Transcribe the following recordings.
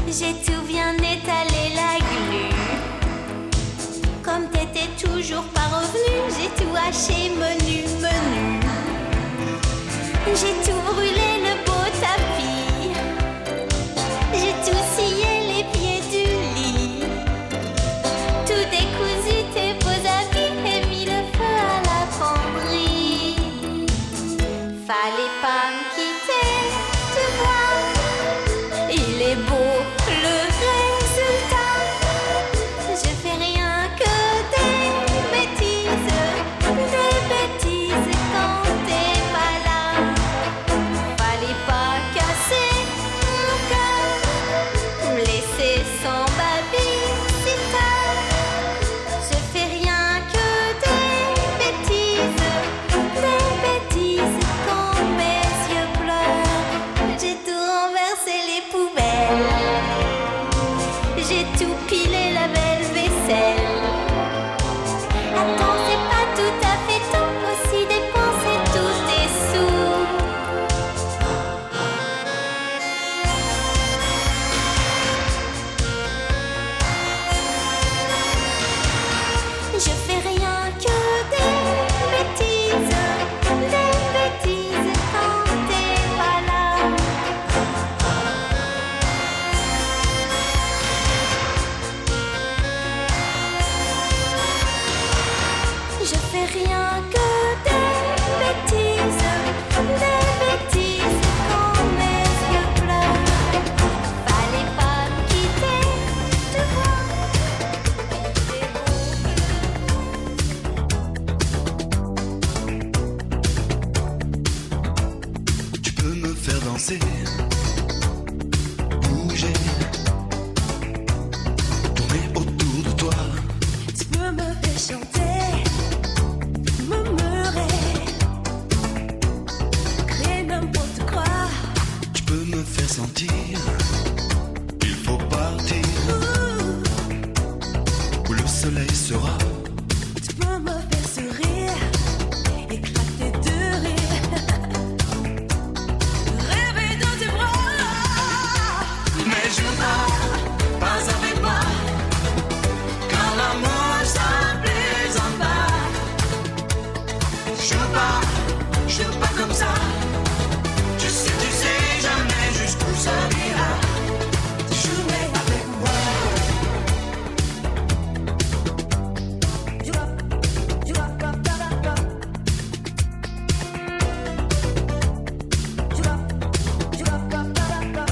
J'ai tout bien étalé la glu. Comme t'étais toujours pas revenu, j'ai tout haché menu. J'ai tout brûlé le beau tapis. J'ai tout scié les pieds du lit. Tout décousu tes beaux habits et mis le feu à la penderie. Fallait pas me quitter, tu vois. Il est beau le résultat. Je fais rien que des bêtises quand t'es pas là. Fallait pas casser mon cœur, me laisser sans babysitter. Je fais rien que des bêtises quand mes yeux pleurent. J'ai tout renversé les poubelles. J'ai tout pilé la belle vaisselle. Attends, c'est pas tout à fait tout. Aussi dépenser tous tes sous. Je fais rien que des bêtises quand t'es pas là. Je fais rien que des bêtises quand mes yeux pleurent. Fallait pas me quitter, tu vois. Tu peux me faire danser, bouger, tourner autour de toi. Tu peux me faire chanter, murmurer, créer n'importe quoi. Tu peux me faire sentir, il faut partir où le soleil sera. Tu peux me faire sourire, éclater de rire, rêver dans tes bras. Mais je veux pas avec moi, car l'amour ça plaisante pas. Je veux pas comme ça. Tu sais jamais jusqu'où ça ira. Jouer avec moi. You up, da da da. You up, da da da.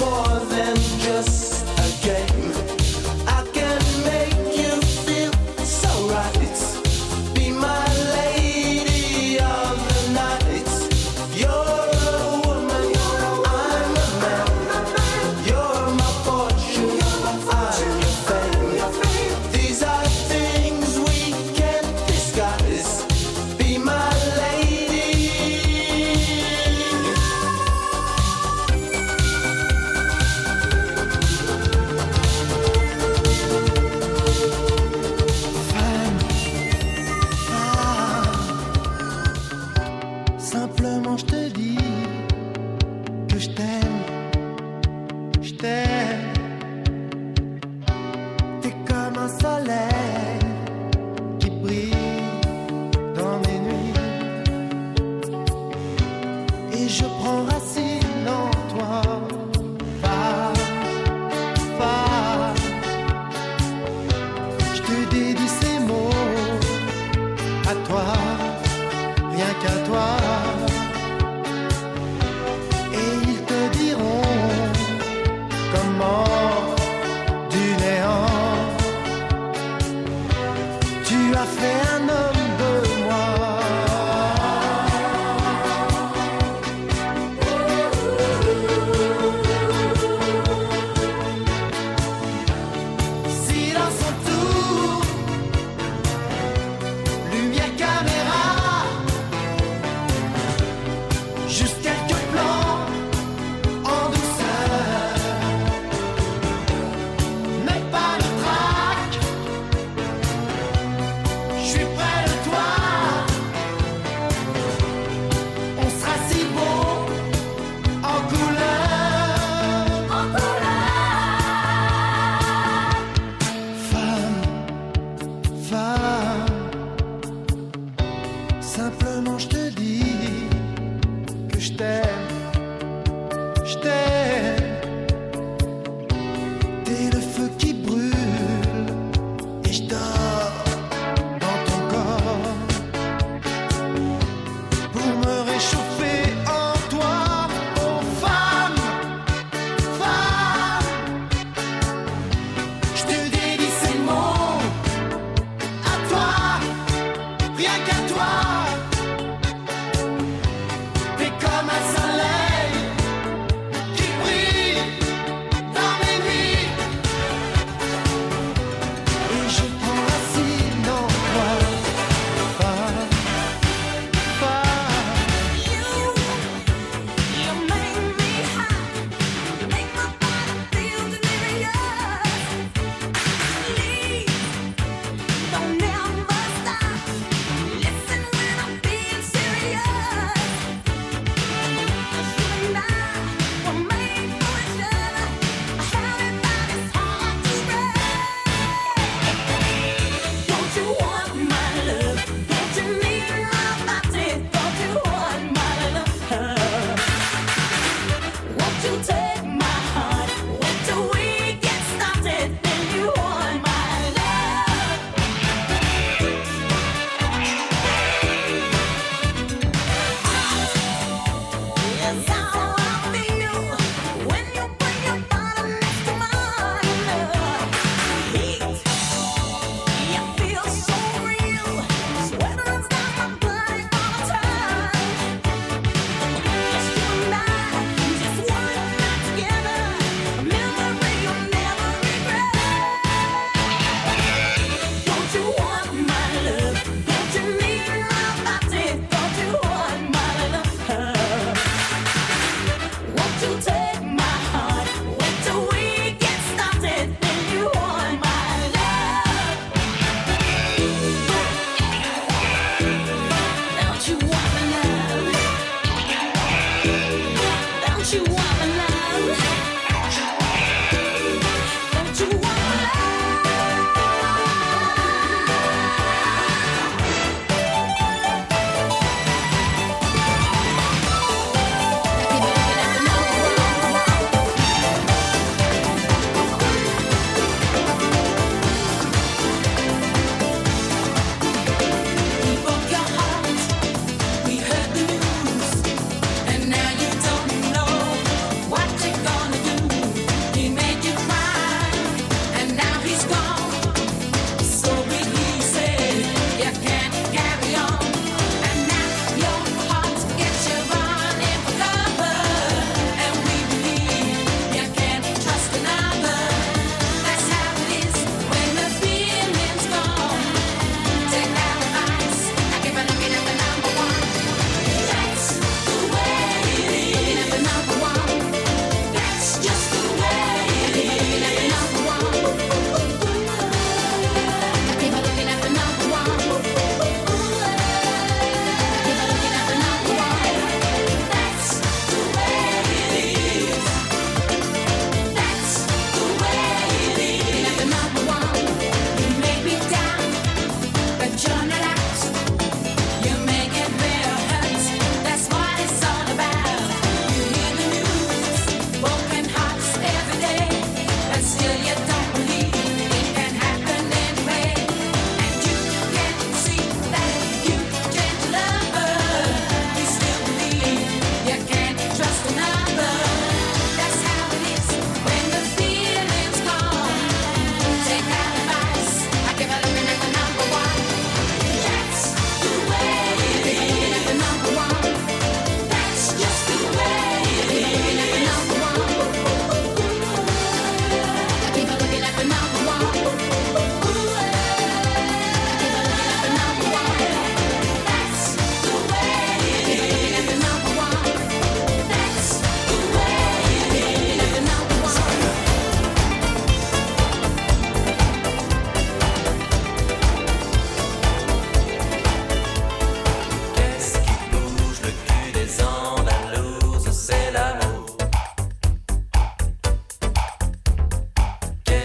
more than just a game. I can make you feel so right. Be my lady of the night. You're a woman, I'm a man. You're my fortune, I'm your fame. These are things we can't disguise. Be my lady. Simplement je te dis que je t'aime, je t'aime. T'es comme un soleil qui brille dans mes nuits. Et je prends racine en toi. Va, je te dédie ces mots à toi, rien qu'à toi. Et ils te diront comment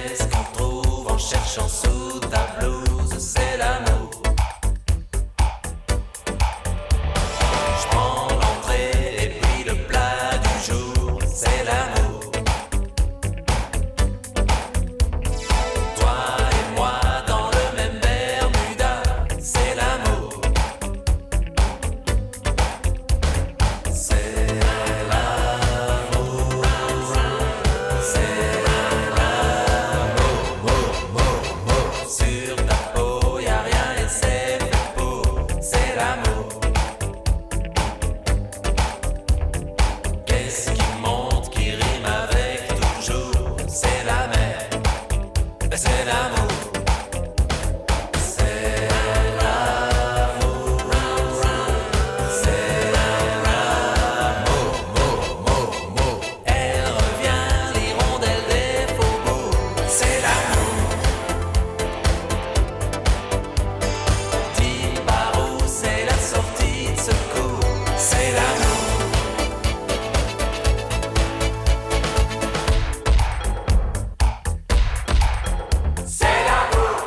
Qu'est-ce qu'on trouve en cherchant sous ta blouse? C'est l'amour. Je prends l'entrée et puis le plat du jour. C'est l'amour. Toi et moi dans le même Bermuda. C'est l'amour. C'est l'amour. C'est l'amour. Sur ta peau y a rien et c'est fait pour. C'est l'amour. Qu'est-ce qui monte, qui rime avec toujours? C'est la mer. C'est l'amour. C'est l'amour. C'est l'amour. Elle revient, l'hirondelle des faubourgs. C'est l'amour. Dis par où c'est la sortie de secours. C'est l'amour. C'est l'amour.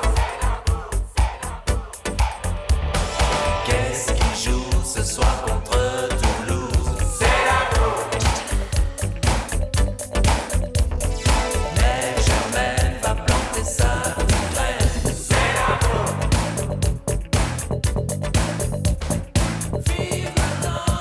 Qu'est-ce qui joue ce soir contre Toulouse? C'est l'amour. Mais Germaine va planter sa graine. C'est l'amour. Vive maintenant.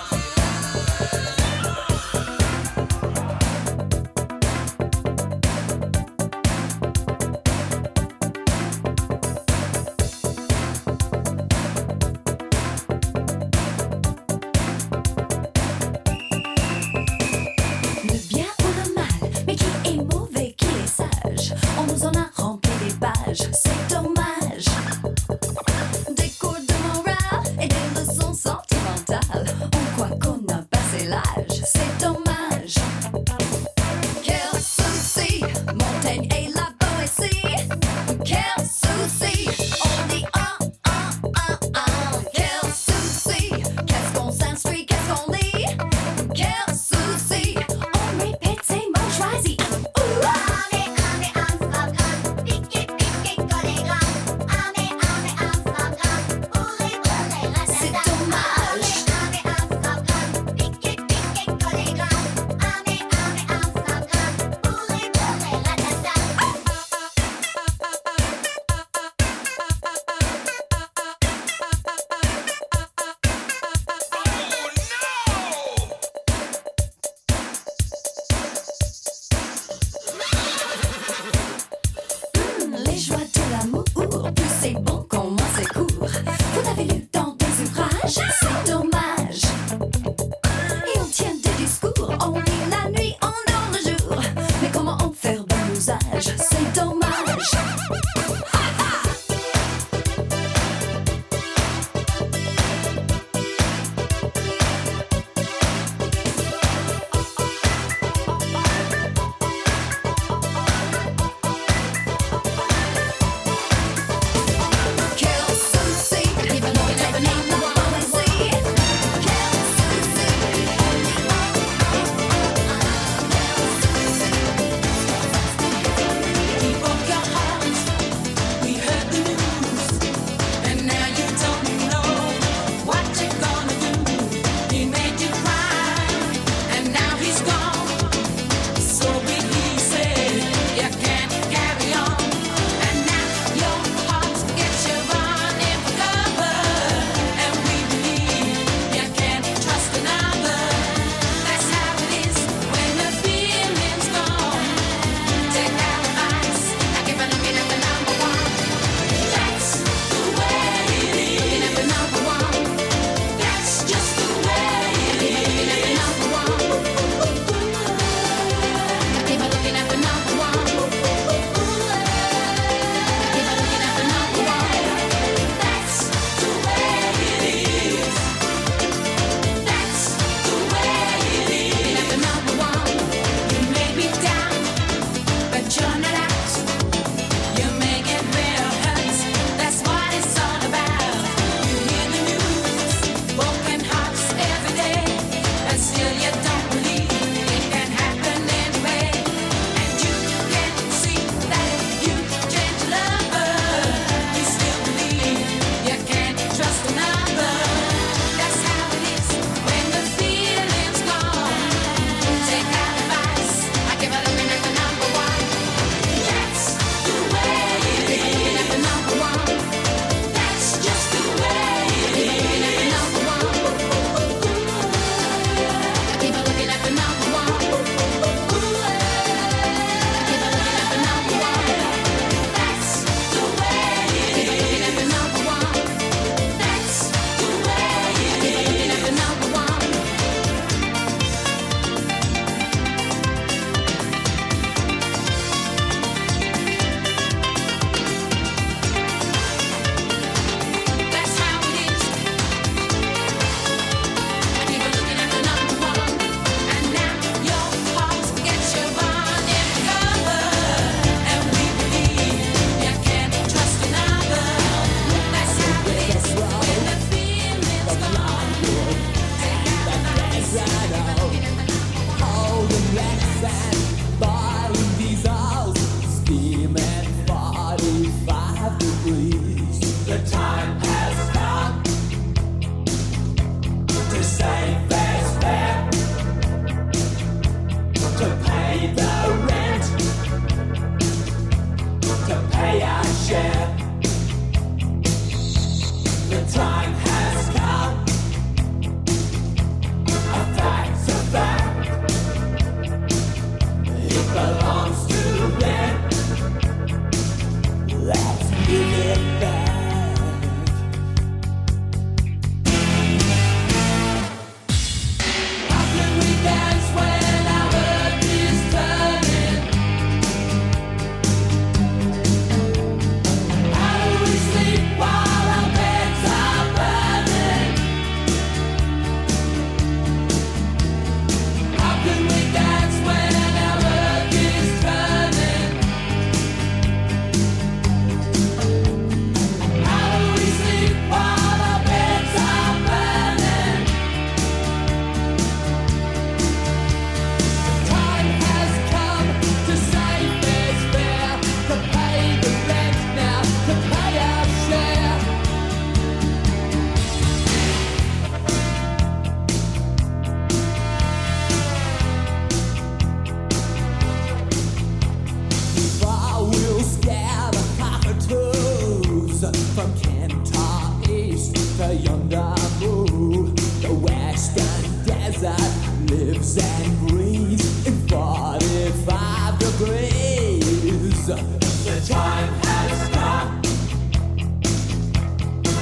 Le bien ou le mal, mais qui est mauvais, qui est sage? On nous en a rempli des pages, c'est dommage. Des cours de morale et des leçons sentimentales. On croit qu'on a passé l'âge, c'est dommage. Quel souci, Montaigne et la poésie. Quel souci, on dit Quel souci, qu'est-ce qu'on s'instruit, qu'est-ce qu'on lit? Quel souci, on répète ces mots choisis. C'est dommage. Les joies de l'amour, plus c'est bon qu'on moins c'est court. Vous l'avez lu dans des ouvrages, c'est dommage. Et on tient des discours, on lit la nuit, on dort le jour. Mais comment en faire bon usage? C'est dommage. blues and greens in 45 degrees. The time has come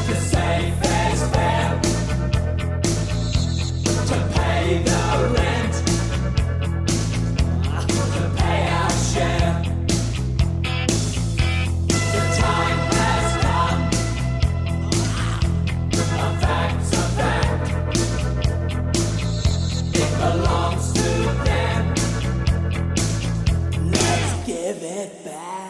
to say fair's fair, to pay the rent, to pay our share. The time has come, a fact's a fact, it belongs to them. Let's give it back.